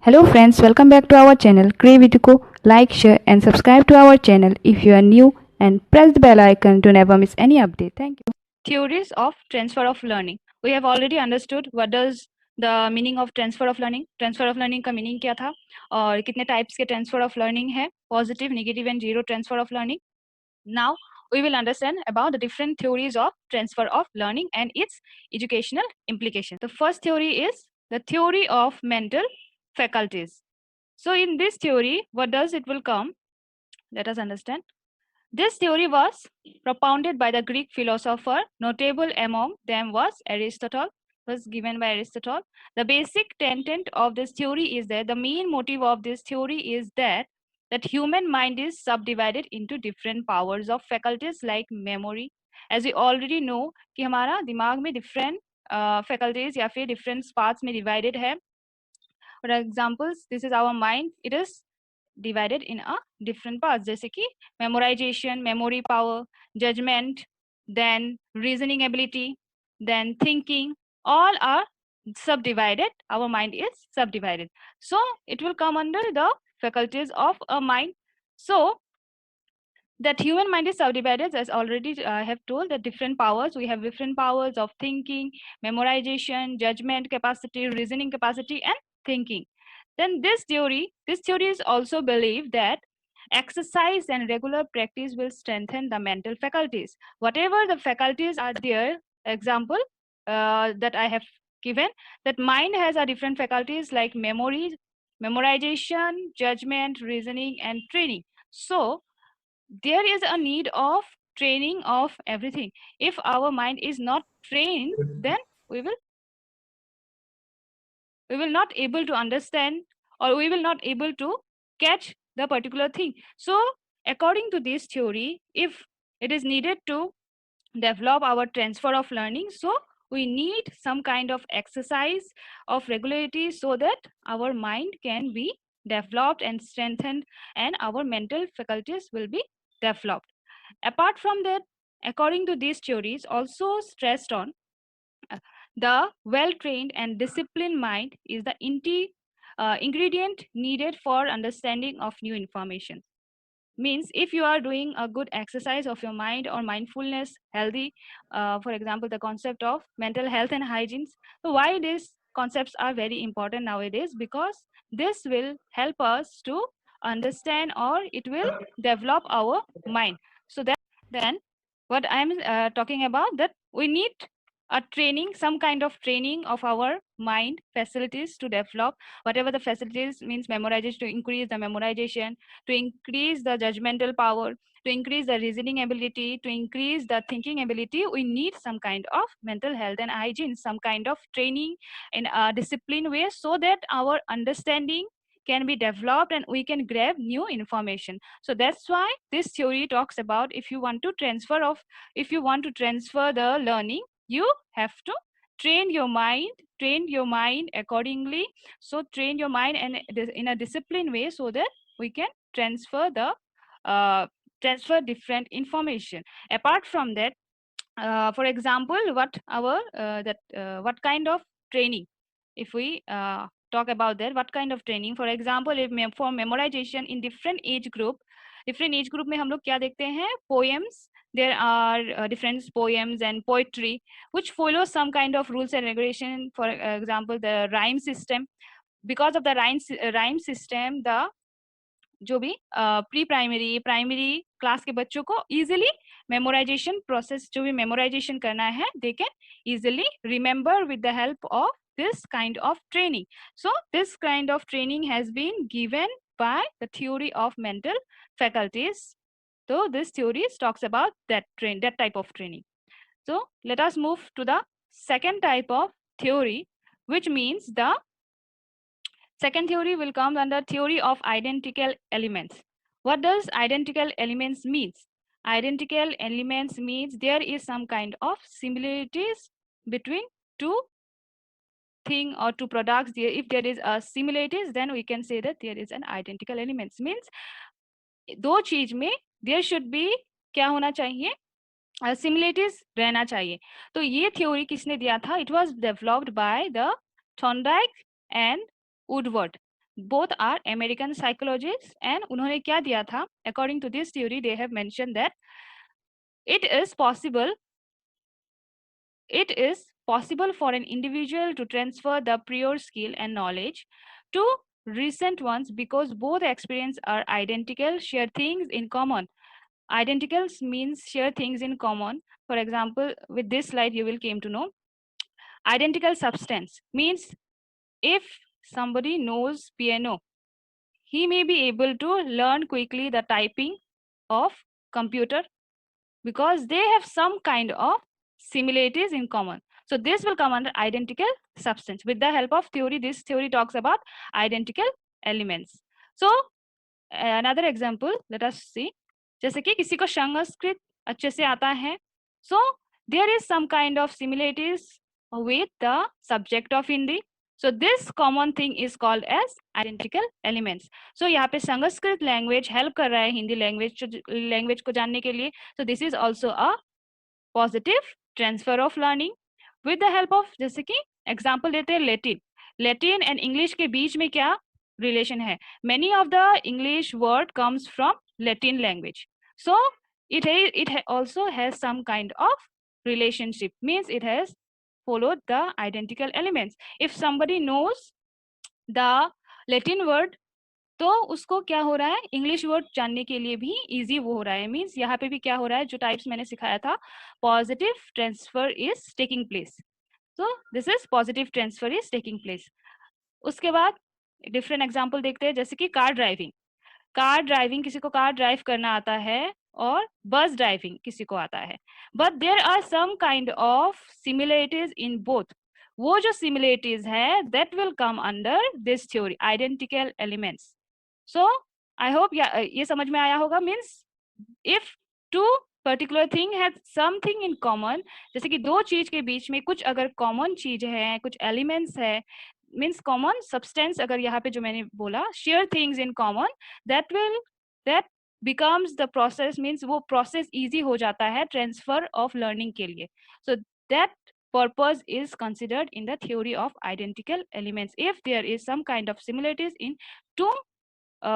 Hello friends, welcome back to our channel Creativity. Like, share and subscribe to our channel if you are new and press the bell icon to never miss any update. Thank you. Theories of transfer of learning. We have already understood what does the meaning of transfer of learning. Transfer of learning का meaning क्या था और कितने types के transfer of learning है, positive, negative and zero transfer of learning. Now we will understand about the different theories of transfer of learning and its educational implications. The first theory is the theory of mental faculties. So in this theory, what does it will come? Let us understand. This theory was propounded by the Greek philosopher. Notable among them was Aristotle. Was given by Aristotle. The basic tenet of this theory is that the main motive of this theory is that human mind is subdivided into different powers of faculties like memory. As we already know कि हमारा दिमाग में different faculties या फिर different parts में divided है. For examples, this is our mind. It is divided in a different parts जैसे कि memorization, memory power, judgment, then reasoning ability, then thinking, all are subdivided. Our mind is subdivided. So it will come under the faculties of a mind. So that human mind is subdivided, as already I have told, that different powers. We have different powers of thinking, memorization, judgment capacity, reasoning capacity, and thinking. Then this theory is also believed that exercise and regular practice will strengthen the mental faculties. Whatever the faculties are there, example that I have given, that mind has a different faculties like memory, memorization, judgment, reasoning, and training. So there is a need of training of everything. If our mind is not trained, then we will not able to understand, or we will not able to catch the particular thing. So according to this theory, if it is needed to develop our transfer of learning, so we need some kind of exercise of regularity so that our mind can be developed and strengthened and our mental faculties will be developed. Apart from that, according to these theories, also stressed on the well-trained and disciplined mind is the ingredient needed for understanding of new information. Means if you are doing a good exercise of your mind or mindfulness, healthy, for example, the concept of mental health and hygiene. So why these concepts are very important nowadays? Because this will help us to understand, or it will develop our mind. So then what I'm talking about, that we need a training, some kind of training of our mind facilities to develop whatever the facilities, means memorization, to increase the memorization, to increase the judgmental power, to increase the reasoning ability, to increase the thinking ability. We need some kind of mental health and hygiene, some kind of training in a disciplined way, so that our understanding can be developed and we can grab new information. So that's why this theory talks about, if you want to transfer the learning, you have to train your mind accordingly. So train your mind and in a disciplined way, so that we can transfer the transfer different information. Apart from that, for example, what kind of training, if we talk about that, what kind of training, for example, if for memorization in different age group में हम लोग क्या देखते हैं, poems. There are different poems and poetry which follow some kind of rules and regulation. For example, the rhyme system. Because of the rhyme system, the जो भी pre primary class के बच्चों को इजीली मेमोराइजेशन प्रोसेस, जो भी memorisation करना है, they can easily remember with the help of this kind of training. So this kind of training has been given by the theory of mental faculties. So this theory talks about that type of training. So let us move to the second type of theory, which means the second theory will come under theory of identical elements. What does identical elements means? Identical elements means there is some kind of similarities between two thing or two products. If there is a similarities, then we can say that there is an identical elements. Means दो चीज में there should be क्या होना चाहिए, similarities रहना चाहिए. तो ये थ्योरी किसने दिया था? It was developed by the Thorndike and Woodward. both are American psychologists, and उन्होंने क्या दिया था? According to this theory, they have mentioned that it is possible for an individual to transfer the prior skill and knowledge to recent ones because both experience are identical, share things in common. Identicals means share things in common. For example, with this slide, you will came to know. Identical substance means if somebody knows piano, he may be able to learn quickly the typing of computer because they have some kind of similarities in common. So this will come under identical substance. With the help of theory, this theory talks about identical elements. So another example, let us see. जैसे कि किसी को संस्कृत अच्छे से आता है, so there is some kind of similarities with the subject of Hindi. So this common thing is called as identical elements. So यहाँ पे संस्कृत language help कर रहा है हिंदी language को जानने के लिए. So this is also a positive transfer of learning with the help of, जैसे कि example देते हैं Latin and English के बीच में क्या relation है? Many of the English word comes from Latin language. So it also has some kind of relationship, means it has followed the identical elements. If somebody knows the Latin word, तो उसको क्या हो रहा है, English word जानने के लिए भी इजी वो हो रहा है. मीन्स यहाँ पे भी क्या हो रहा है, जो टाइप्स मैंने सिखाया था, positive transfer is taking place. So this is positive transfer is taking place. उसके बाद डिफरेंट एग्जांपल देखते हैं, जैसे कि कार ड्राइविंग किसी को कार ड्राइव करना आता है और बस ड्राइविंग किसी को आता है, but there are some kind of similarities in both. वो जो सिमिलरिटीज है that will come under this theory, identical elements. So I hope ये समझ में आया होगा. Means if two particular thing has something in common, जैसे कि दो चीज के बीच में कुछ अगर कॉमन चीज है, कुछ एलिमेंट्स है, मीन्स कॉमन सब्सटेंस, अगर यहाँ पे जो मैंने बोला share things in common, that becomes the process, means वो प्रोसेस इजी हो जाता है ट्रांसफर ऑफ लर्निंग के लिए. So that purpose is considered in the theory of identical elements. If there is some kind of similarities in two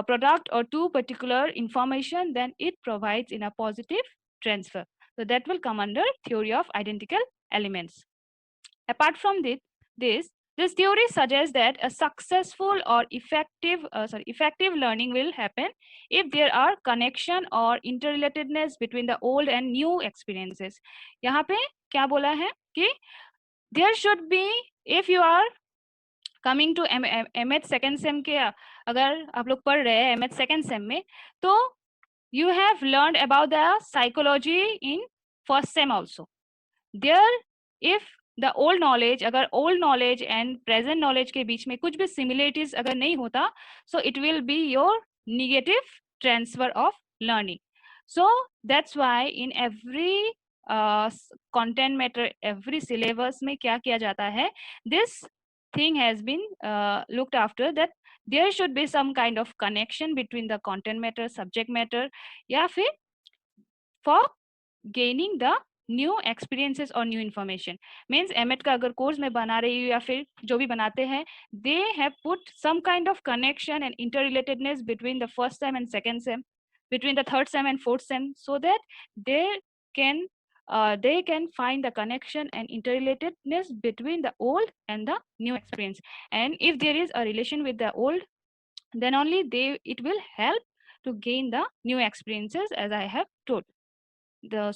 product or two particular information, then it provides in a positive transfer. So that will come under theory of identical elements. Apart from this theory suggests that a successful or effective learning will happen if there are connection or interrelatedness between the old and new experiences. यहाँ पे क्या बोला है कि there should be, if you are coming to MH second sem के, अगर आप लोग पढ़ रहे हैं MH second sem में, तो you have learned about the psychology in first sem also. There, if the old knowledge, अगर old knowledge and present knowledge के बीच में कुछ भी similarities अगर नहीं होता, so it will be your negative transfer of learning. So that's why in every content matter, every syllabus में क्या किया जाता है, this thing has been looked after, that there should be some kind of connection between the content matter, subject matter, या फिर for gaining the new experiences और new information. Means MEd का अगर कोर्स में बना रही हूँ या फिर जो भी बनाते हैं, they have put some kind of connection and interrelatedness between the first same and second same, between the third sem and fourth sem, so that they can find the connection and interrelatedness between the old and the new experience. And if there is a relation with the old, then only it will help to gain the new experiences, as I have told.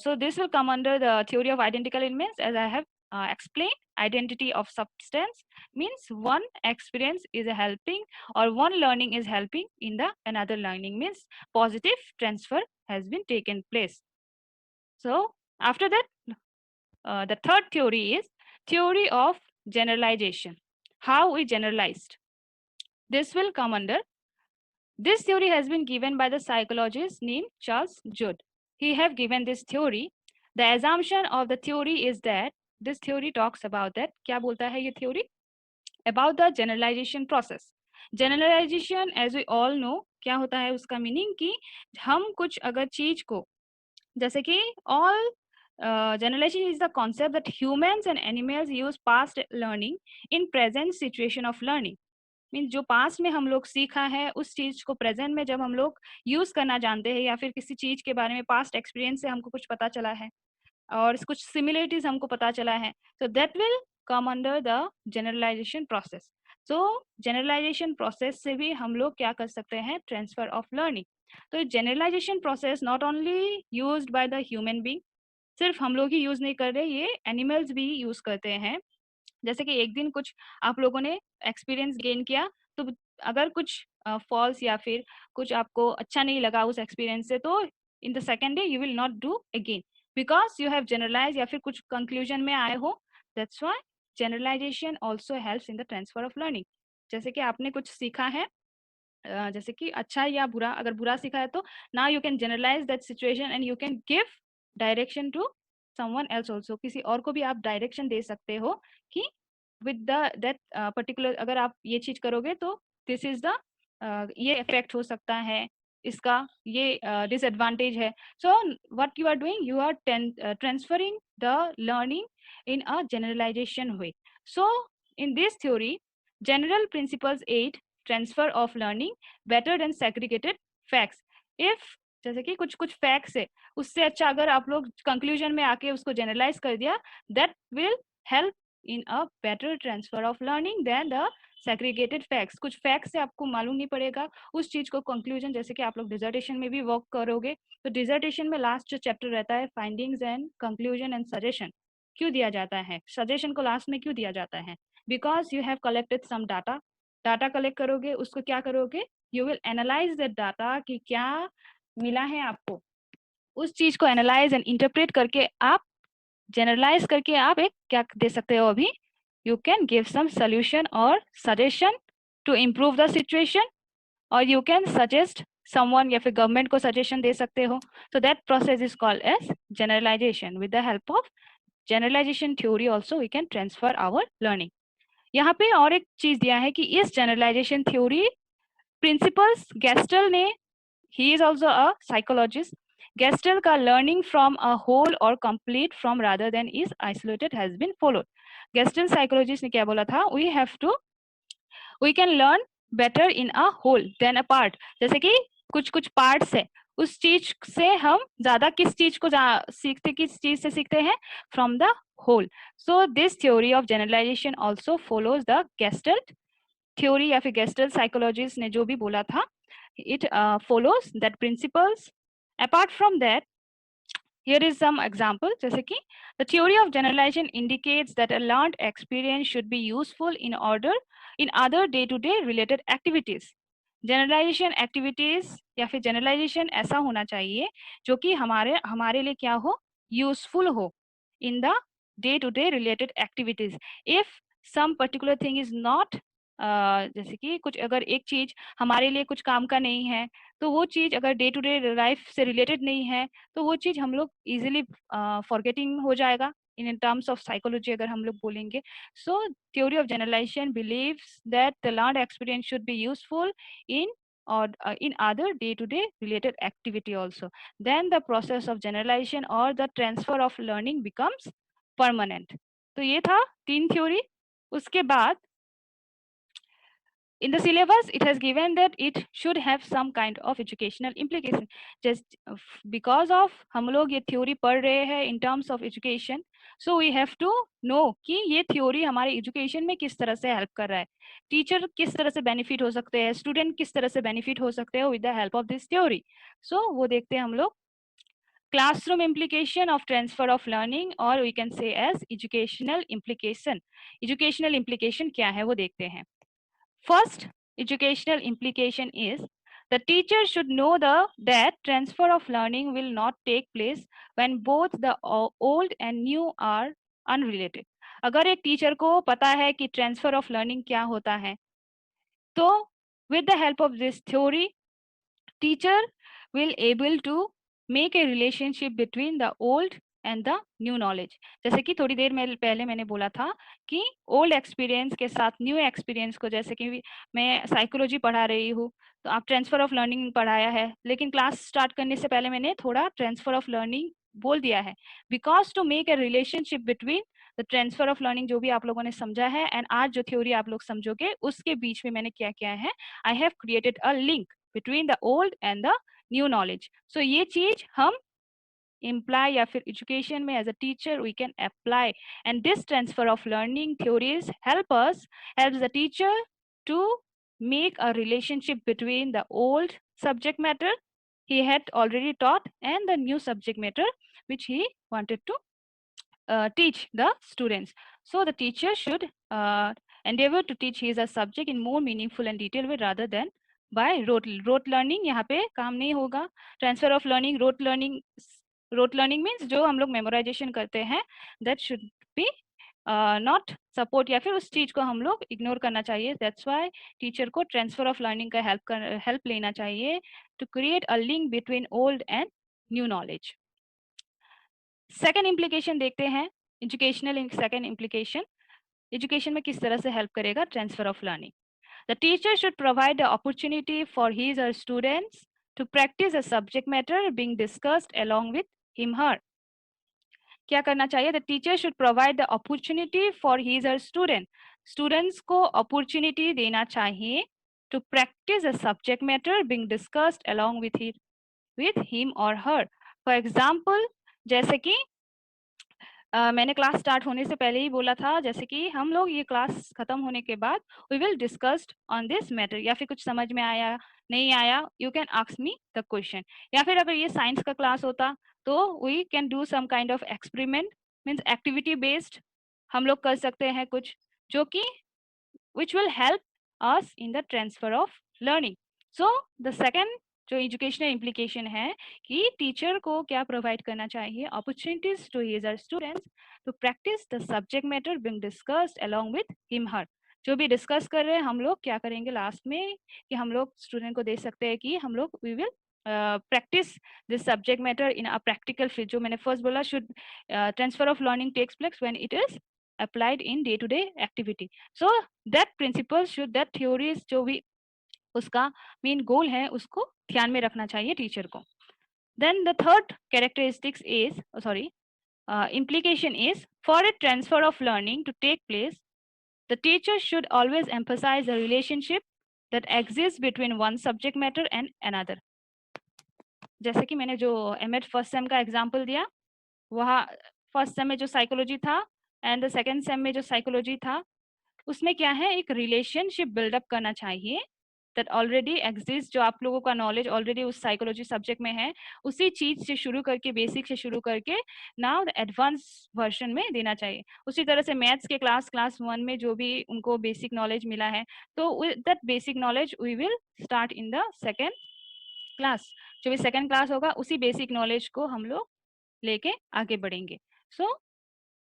So this will come under the theory of identical elements, as I have explained. Identity of substance means one experience is helping or one learning is helping in the another learning, means positive transfer has been taken place. So after that, the third theory is theory of generalization. How we generalized. This will come under, this theory has been given by the psychologist named Charles Judd. He have given this theory. The assumption of the theory is that this theory talks about that. क्या बोलता है ये theory? About the generalization process. Generalization, as we all know, क्या होता है उसका meaning कि हम कुछ अगर चीज को, जैसे कि all generalization is the concept that humans and animals use past learning in present situation of learning. Means जो पास्ट में हम लोग सीखा है उस चीज को प्रेजेंट में जब हम लोग यूज करना जानते हैं, या फिर किसी चीज के बारे में पास्ट एक्सपीरियंस से हमको कुछ पता चला है और कुछ सिमिलरिटीज हमको पता चला है, तो that will come under the generalization process. So generalization process से भी हम लोग क्या कर सकते हैं, ट्रांसफर ऑफ लर्निंग। तो generalization process not only used by the human being, सिर्फ हम लोग ही यूज नहीं कर रहे, ये एनिमल्स भी यूज करते हैं। जैसे कि एक दिन कुछ आप लोगों ने एक्सपीरियंस गेन किया, तो अगर कुछ फॉल्स या फिर कुछ आपको अच्छा नहीं लगा उस एक्सपीरियंस से, तो in the second day you will not do again, because you have generalize या फिर कुछ कंक्लूजन में आए हो। That's why generalization also helps in the transfer of learning. जैसे कि आपने कुछ सीखा है, जैसे कि अच्छा या बुरा, अगर बुरा सीखा है तो now you can generalize that situation and you can give direction to someone else also, किसी और को भी आप डायरेक्शन दे सकते हो कि विद द दैट पर्टिकुलर, अगर आप ये चीज करोगे तो दिस इज द ये इफेक्ट हो सकता है, इसका ये डिसएडवांटेज है। So what you are doing, you are transferring the learning in a generalization way. So in this theory, general principles aid transfer of learning better than segregated facts. If जैसे कि कुछ कुछ फैक्ट्स है, उससे अच्छा अगर आप लोग कंक्लूजन में आके उसको जनरलाइज कर दिया, that will help in a better transfer of learning than the segregated facts. कुछ फैक्ट्स से आपको मालूम नहीं पड़ेगा उस चीज को कंक्लूजन, जैसे कि आप लोग डिजर्टेशन में भी वर्क करोगे, तो डिजर्टेशन में लास्ट जो चैप्टर रहता है findings and conclusion and suggestion, क्यों दिया जाता है सजेशन को लास्ट में, क्यों दिया जाता है, because you have collected some data. Data collect करोगे, उसको क्या करोगे, you will analyse that data कि क्या मिला है आपको, उस चीज को एनालाइज एंड इंटरप्रेट करके आप जनरलाइज करके आप एक क्या दे सकते हो अभी, you can give some solution और suggestion to improve the situation, और यू कैन सजेस्ट समवन या फिर गवर्नमेंट को सजेशन दे सकते हो। So that process is called as generalization. With the help of generalization theory also we can transfer our learning. यहाँ पे और एक चीज दिया है कि इस जनरलाइजेशन थ्योरी प्रिंसिपल्स गेस्टल ने, he is also a psychologist, Gestalt का लर्निंग फ्रॉम अ होल और complete from rather than is isolated has been followed. Gestalt psychologist ने क्या बोला था, we can learn better in a whole than a part. जैसे कि कुछ कुछ पार्ट्स है, उस चीज से हम ज्यादा किस चीज को सीखते, किस चीज से सीखते हैं, from the whole. So this theory of generalization also follows the Gestalt theory, या फिर गेस्टल्ट साइकोलॉजिस्ट ने जो भी बोला था, it follows that principles. Apart from that, here is some example, जैसे कि the theory of generalization indicates that a learned experience should be useful in other day-to-day related activities. Generalization activities या फिर generalisation ऐसा होना चाहिए जो कि हमारे लिए क्या हो, यूजफुल हो in the day to day related activities. If some particular thing is not, जैसे कि कुछ अगर एक चीज हमारे लिए कुछ काम का नहीं है, तो वो चीज अगर डे टू डे लाइफ से रिलेटेड नहीं है, तो वो चीज हम लोग इजिली फॉरगेटिंग हो जाएगा इन टर्म्स ऑफ साइकोलॉजी अगर हम लोग बोलेंगे। सो theory of generalization believes that the learned experience should be useful in or in other day-to-day related activity also. Then the process of generalization or the transfer of learning becomes permanent. तो ये था 3 theory. उसके बाद in the syllabus it has given that it should have some kind of educational implication, just because of हम लोग ये theory पढ़ रहे हैं in terms of education, so we have to know कि ये theory हमारे education में किस तरह से help कर रहा है, teacher किस तरह से benefit हो सकते हैं, student किस तरह से benefit हो सकते हैं with the help of this theory। so वो देखते हैं हम लोग classroom implication of transfer of learning, or we can say as educational implication। educational implication क्या है वो देखते हैं। First educational implication is the teacher should know that transfer of learning will not take place when both the old and new are unrelated। अगर एक teacher को पता है कि ट्रांसफर ऑफ लर्निंग क्या होता है, तो with the help of this theory, teacher will able to make a relationship between the old and the new knowledge. जैसे कि थोड़ी देर में पहले मैंने बोला था कि ओल्ड एक्सपीरियंस के साथ न्यू एक्सपीरियंस को, जैसे कि मैं साइकोलॉजी पढ़ा रही हूँ तो आप ट्रांसफर ऑफ लर्निंग पढ़ाया है, लेकिन क्लास स्टार्ट करने से पहले मैंने थोड़ा ट्रांसफर ऑफ लर्निंग बोल दिया है, because to make a relationship between the transfer of learning जो भी आप लोगों ने समझा है एंड आज जो थ्योरी आप लोग समझोगे उसके बीच में मैंने क्या किया है, I have created a link between the old and the new knowledge. So ये चीज हम imply या फिर education में as a teacher we can apply, and this transfer of learning theories helps the teacher to make a relationship between the old subject matter he had already taught and the new subject matter which he wanted to teach the students. So the teacher should endeavor to teach his subject in more meaningful and detailed way rather than by rote learning. यहाँ पे काम नहीं होगा. Transfer of learning, rote learning means जो हम लोग memorization करते हैं, that should be not support या फिर उस चीज को हम लोग इग्नोर करना चाहिए. That's why टीचर को ट्रांसफर ऑफ लर्निंग का हेल्प लेना चाहिए to create a link between old and new knowledge. Second implication देखते हैं, एजुकेशनल सेकेंड इम्प्लीकेशन, एजुकेशन में किस तरह से हेल्प करेगा transfer of learning. The teacher should provide the opportunity for his और students to practice a subject matter being discussed along with him her. क्या करना चाहिए? The teacher should provide the opportunity for his और students को opportunity देना चाहिए to practice a subject matter being discussed along with him और her. For example, जैसे कि मैंने क्लास स्टार्ट होने से पहले ही बोला था, जैसे कि हम लोग ये क्लास खत्म होने के बाद we will discussed on this matter, या फिर कुछ समझ में आया नहीं आया you can ask me the question. या फिर अगर ये साइंस का क्लास होता तो we can do some kind of experiment, means activity based हम लोग कर सकते हैं कुछ जो कि which will help us in the transfer of learning. So the second जो एजुकेशनल इम्प्लीकेशन है कि टीचर को क्या प्रोवाइड करना चाहिए, opportunities to his students to practice the subject matter being discussed along with him her. जो भी discuss कर रहे हैं हम लोग क्या करेंगे लास्ट में कि हम लोग स्टूडेंट को दे सकते हैं कि हम लोग we will practice this subject matter in a practical field. जो मैंने फर्स्ट बोला, should transfer of learning takes place when it is applied in day to day activity. So that principle should, that theories जो भी उसका main goal है उसको ध्यान में रखना चाहिए टीचर को. Then the third characteristics is implication is, for a transfer of learning to take place, the teacher should always emphasize the relationship that exists between one subject matter and another. जैसे कि मैंने जो MEd first sem का example दिया, वहाँ first sem में जो psychology था एंड द सेकेंड सेम में जो साइकोलॉजी था उसमें क्या है, एक रिलेशनशिप बिल्डअप करना चाहिए दैट ऑलरेडी एग्जिस्ट. जो आप लोगों का नॉलेज ऑलरेडी उस साइकोलॉजी सब्जेक्ट में है उसी चीज से शुरू करके, बेसिक से शुरू करके नाउ एडवांस वर्जन में देना चाहिए. उसी तरह से मैथ्स के क्लास 1 में जो भी उनको बेसिक नॉलेज मिला है तो that basic knowledge we will start in the second class. जो भी सेकेंड क्लास होगा उसी बेसिक नॉलेज को हम लोग लेके आगे बढ़ेंगे. So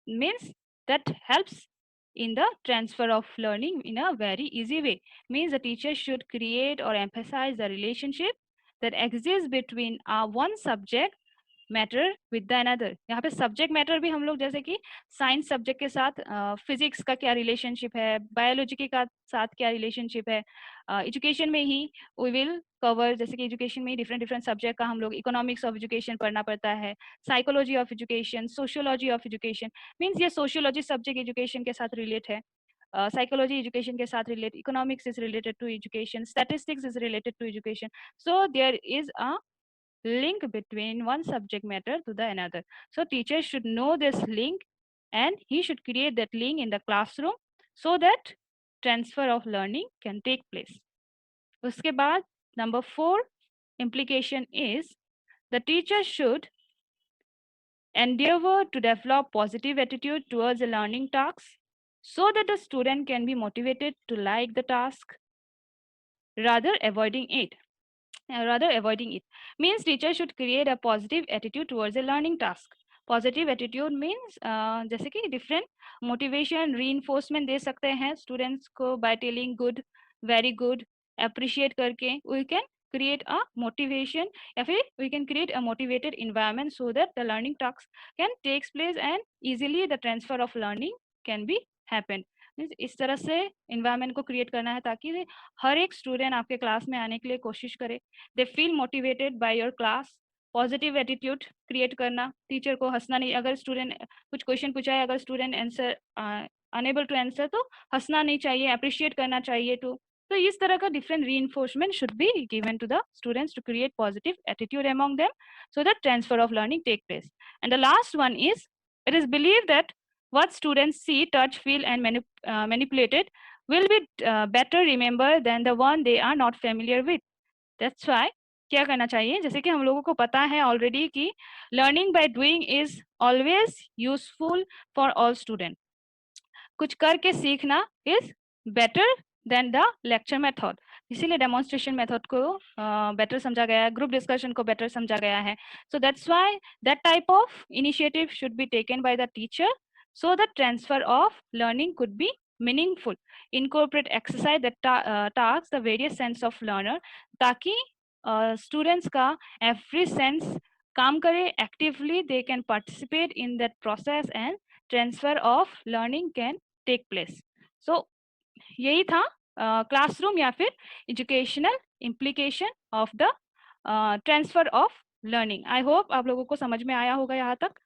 means that helps in the transfer of learning in a very easy way. Means the teacher should create or emphasize the relationship that exists between one subject matter with the another. यहाँ पे subject matter भी हम लोग जैसे कि science subject के साथ physics का क्या रिलेशनशिप है, बायोलॉजी के साथ क्या रिलेशनशिप है. एजुकेशन में ही वी विल कवर, जैसे कि एजुकेशन में ही डिफरेंट डिफरेंट सब्जेक्ट का हम लोग इकोनॉमिक्स ऑफ एजुकेशन पढ़ना पड़ता है, psychology of education, sociology of education. Means ये सोशियोलॉजी सब्जेक्ट एजुकेशन के साथ रिलेट है, psychology education के साथ relate, economics is related to education, statistics is related to education. So there is a link between one subject matter to the another. So teacher should know this link and he should create that link in the classroom so that transfer of learning can take place. उसके बाद number 4 implication is the teacher should endeavor to develop positive attitude towards the learning tasks so that the student can be motivated to like the task rather avoiding it. Means teacher should create a positive attitude towards a learning task. Positive attitude means जैसे कि different motivation reinforcement दे सकते हैं students को by telling good, very good, appreciate करके we can create a motivation या फिर we can create a motivated environment so that the learning task can takes place and easily the transfer of learning can be happen. इस तरह से environment को create करना है ताकि हर एक स्टूडेंट आपके क्लास में आने के लिए कोशिश करे. They feel motivated by your class positive attitude create करना, टीचर को हंसना नहीं, अगर स्टूडेंट कुछ क्वेश्चन पूछा है, अगर student answer unable to answer तो हंसना नहीं चाहिए, अप्रिशिएट करना चाहिए। तो इस तरह का different reinforcement should be given to the students to create positive attitude among them so that transfer of learning take place. And the last one is it is believe that what students see, touch, feel and manipulated will be better remembered than the one they are not familiar with. That's why क्या करना चाहिए, जैसे कि हम लोगों को पता है ऑलरेडी कि learning by doing is always useful for all student. कुछ करके सीखना is better than the lecture method, इसीलिए डेमोन्स्ट्रेशन मेथड को बेटर समझा गया है, ग्रुप डिस्कशन को बेटर समझा गया है। So that's why that type of initiative should be taken by the teacher so the transfer of learning could be meaningful. Incorporate exercise that tasks the various sense of learner ताकि students का every sense काम करे actively, they can participate in that process and transfer of learning can take place. So यही था classroom या फिर educational implication of the transfer of learning. I hope आप लोगों को समझ में आया होगा यहाँ तक।